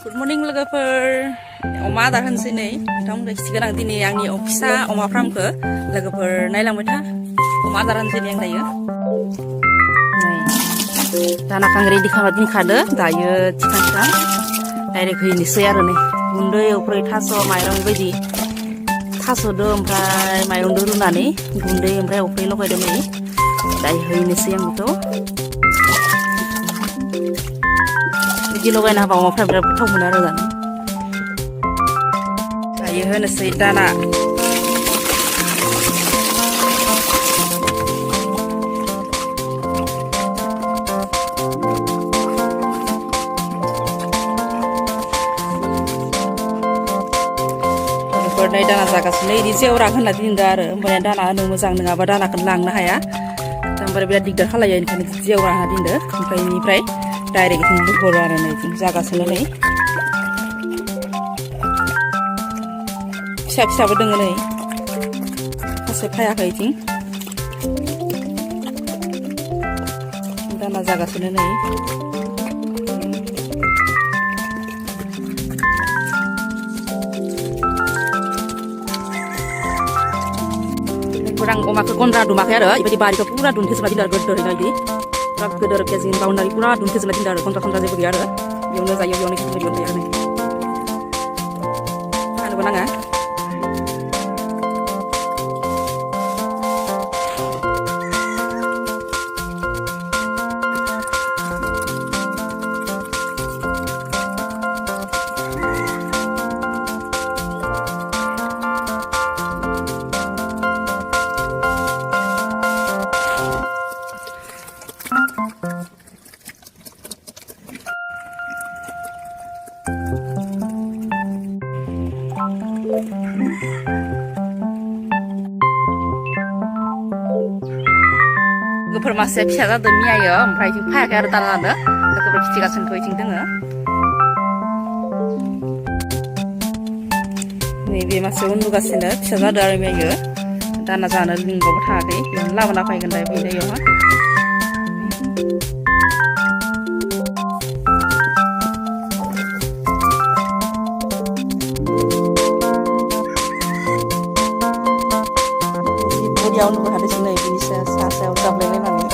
Good morning लोगोफोर अमा आदार होनसै नै नोंथांमोनखौ खिथिगोन आं दिनै आंनि फिसा अमा फार्मखौ लोगोफोर नायलांबाय था अमा आदार होनसै नै आं दायो नै दानाखौ आं रेडि खालामना दोनखादो दायो थिखां डाइरेक्ट होनोसै आरो नै गुन्दै ओमफ्राय थास' माइरं बेबायदि थास'दो ओमफ्राय माइरंदो रुनानै गुन्दै ओमफ्राय अफ्रै लगायदो नै दायो होनोसै आं बेखौ बिदि लगायना होबा अमाफ्रा बिराद गोथाव मोनो आरो जानो दायो होनोसै दाना बेफोरनाय दाना जागासिनो इदि जेवरा होनना दोनदो आरो ओमफ्राय दाना होनो मोजां नङाबा दानाखौनो लांनो हाया ओमफ्राय बिराद दिगदार खालायो ओंखायनो जेवरा होना दोनदो ओमफ्राय इनिफ्राय डाइरेक्ट इथिं बोहरो आरो नै इथिं जागासिनो नै फिसा फिसाबो दोङो नै खासे फायाखै इथिं दाना जागासिनो नै आं अमाखौ गन्द्रा दुमाखै आरो बेबायदि बारिखौ पुरा दुमथेजोबना दोनदो आरो गोदोरैनो इदि पुरा गोदोर पेजिं बाउन्डारि पुरा दुमथेजोबना दोनदो आरो गन्द्रा जेबो गैया आरो बेयावनो जायो बेयावनो खिथि बेयावनो जायो आरो नै फानोबो नाङा लोगोफोर मासे फिसा जादों मियायो ओमफ्राय इथिं फायाखै आरो दानानो लोगोफोर खिथिगासिनो इथिं दोङो नैबे मासे उन्दुगासिनो फिसा जादों आरो मियायो दाना जानो लिंबाबो थाङाखै बेयावनो लाबोना फैगोन दा बेनो इयावहा Dia unu ada sini ini saya udah beli nanti.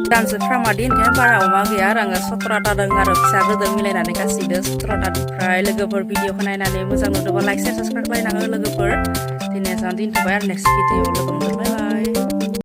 Dan sepramadin kan para oma gaya rangga sotrata dengar bisa gedeng milainane kasih sotrata diprai logoper video nainane moजां नुदोंबा like share subscribe खालामनांगौ लोगोफोर दिनै जों दिनथ'बाय आरो next video लोगो मोनगोन bye bye